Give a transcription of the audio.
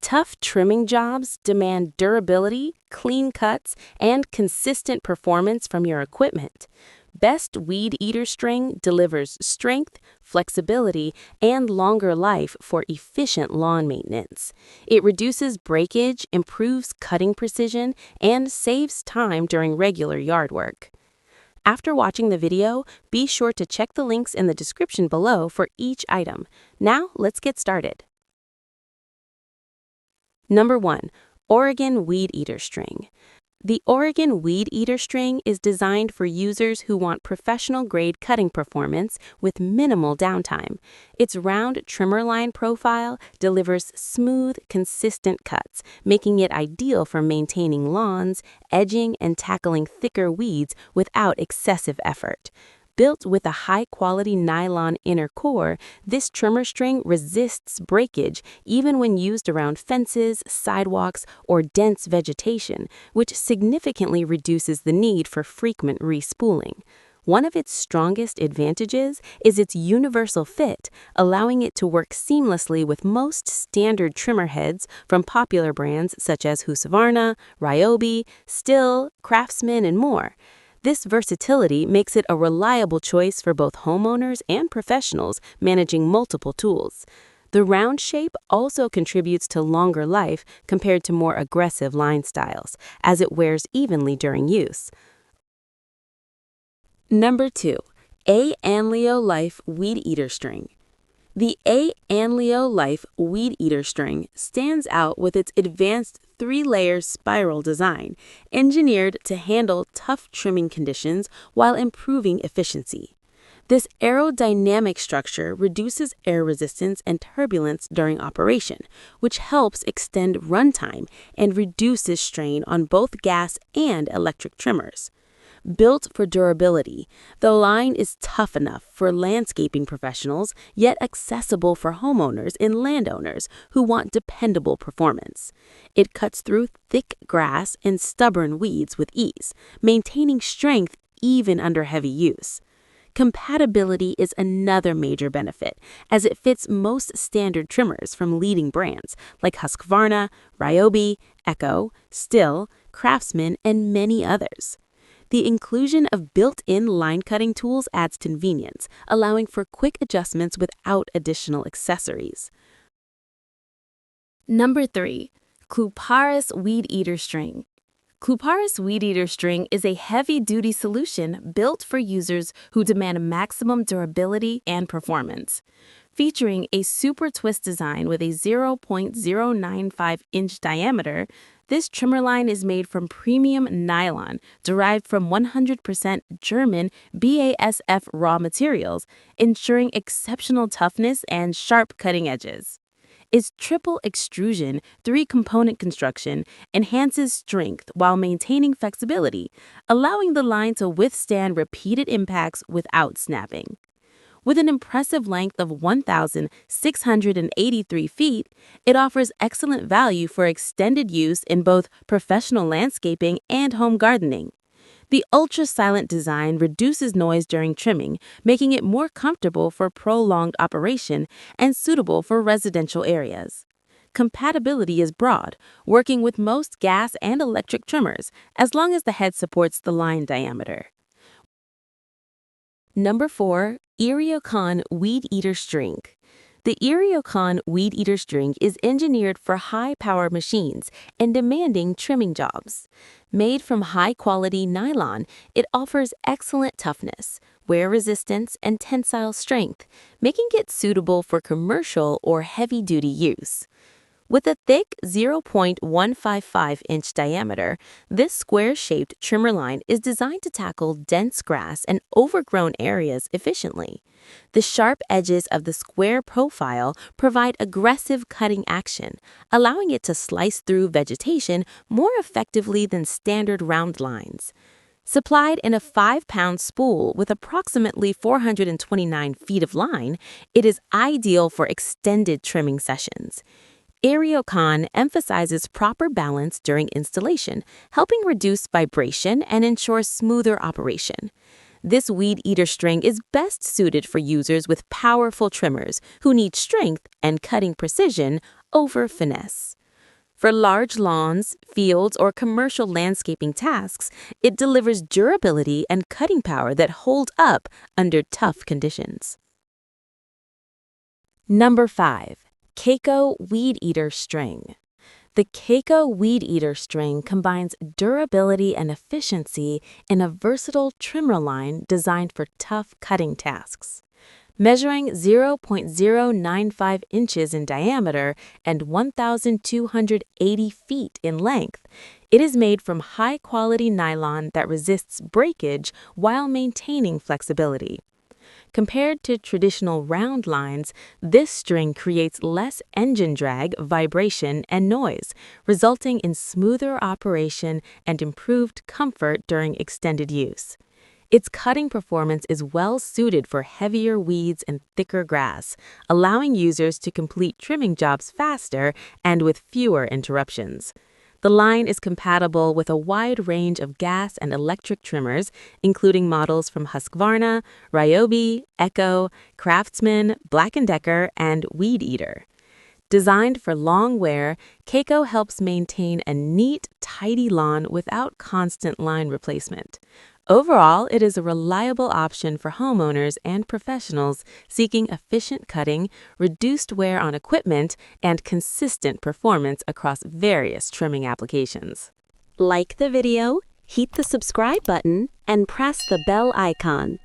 Tough trimming jobs demand durability, clean cuts, and consistent performance from your equipment. Best Weed Eater string delivers strength, flexibility, and longer life for efficient lawn maintenance. It reduces breakage, improves cutting precision, and saves time during regular yard work. After watching the video, be sure to check the links in the description below for each item. Now, let's get started. Number 1. Oregon Weed Eater String. The Oregon Weed Eater string is designed for users who want professional-grade cutting performance with minimal downtime. Its round trimmer line profile delivers smooth, consistent cuts, making it ideal for maintaining lawns, edging, and tackling thicker weeds without excessive effort. Built with a high-quality nylon inner core, this trimmer string resists breakage even when used around fences, sidewalks, or dense vegetation, which significantly reduces the need for frequent respooling. One of its strongest advantages is its universal fit, allowing it to work seamlessly with most standard trimmer heads from popular brands such as Husqvarna, Ryobi, Stihl, Craftsman, and more. This versatility makes it a reliable choice for both homeowners and professionals managing multiple tools. The round shape also contributes to longer life compared to more aggressive line styles, as it wears evenly during use. Number 2. ANLEOLIFE Weed Eater String. The ANLEOLIFE Weed Eater string stands out with its advanced 3-layer spiral design, engineered to handle tough trimming conditions while improving efficiency. This aerodynamic structure reduces air resistance and turbulence during operation, which helps extend runtime and reduces strain on both gas and electric trimmers. Built for durability, the line is tough enough for landscaping professionals, yet accessible for homeowners and landowners who want dependable performance. It cuts through thick grass and stubborn weeds with ease, maintaining strength even under heavy use. Compatibility is another major benefit, as it fits most standard trimmers from leading brands like Husqvarna, Ryobi, KAKO, Stihl, Craftsman, and many others. The inclusion of built-in line cutting tools adds convenience, allowing for quick adjustments without additional accessories. Number 3. Cluparis Weed Eater String. Cluparis Weed Eater String is a heavy-duty solution built for users who demand maximum durability and performance. Featuring a super twist design with a 0.095-inch diameter, this trimmer line is made from premium nylon derived from 100% German BASF raw materials, ensuring exceptional toughness and sharp cutting edges. Its triple extrusion 3-component construction enhances strength while maintaining flexibility, allowing the line to withstand repeated impacts without snapping. With an impressive length of 1,683 feet, it offers excellent value for extended use in both professional landscaping and home gardening. The ultra-silent design reduces noise during trimming, making it more comfortable for prolonged operation and suitable for residential areas. Compatibility is broad, working with most gas and electric trimmers, as long as the head supports the line diameter. Number 4. ERIOUCON Weed Eater String. The ERIOUCON Weed Eater String is engineered for high-power machines and demanding trimming jobs. Made from high-quality nylon, it offers excellent toughness, wear resistance, and tensile strength, making it suitable for commercial or heavy-duty use. With a thick 0.155-inch diameter, this square-shaped trimmer line is designed to tackle dense grass and overgrown areas efficiently. The sharp edges of the square profile provide aggressive cutting action, allowing it to slice through vegetation more effectively than standard round lines. Supplied in a 5-pound spool with approximately 429 feet of line, it is ideal for extended trimming sessions. ERIOUCON emphasizes proper balance during installation, helping reduce vibration and ensure smoother operation. This weed eater string is best suited for users with powerful trimmers who need strength and cutting precision over finesse. For large lawns, fields, or commercial landscaping tasks, it delivers durability and cutting power that hold up under tough conditions. Number 5. KAKO Weed Eater String. The KAKO Weed Eater String combines durability and efficiency in a versatile trimmer line designed for tough cutting tasks. Measuring 0.095 inches in diameter and 1,280 feet in length, it is made from high-quality nylon that resists breakage while maintaining flexibility. Compared to traditional round lines, this string creates less engine drag, vibration, and noise, resulting in smoother operation and improved comfort during extended use. Its cutting performance is well suited for heavier weeds and thicker grass, allowing users to complete trimming jobs faster and with fewer interruptions. The line is compatible with a wide range of gas and electric trimmers, including models from Husqvarna, Ryobi, Echo, Craftsman, Black & Decker, and Weed Eater. Designed for long wear, KAKO helps maintain a neat, tidy lawn without constant line replacement. Overall, it is a reliable option for homeowners and professionals seeking efficient cutting, reduced wear on equipment, and consistent performance across various trimming applications. Like the video, hit the subscribe button, and press the bell icon.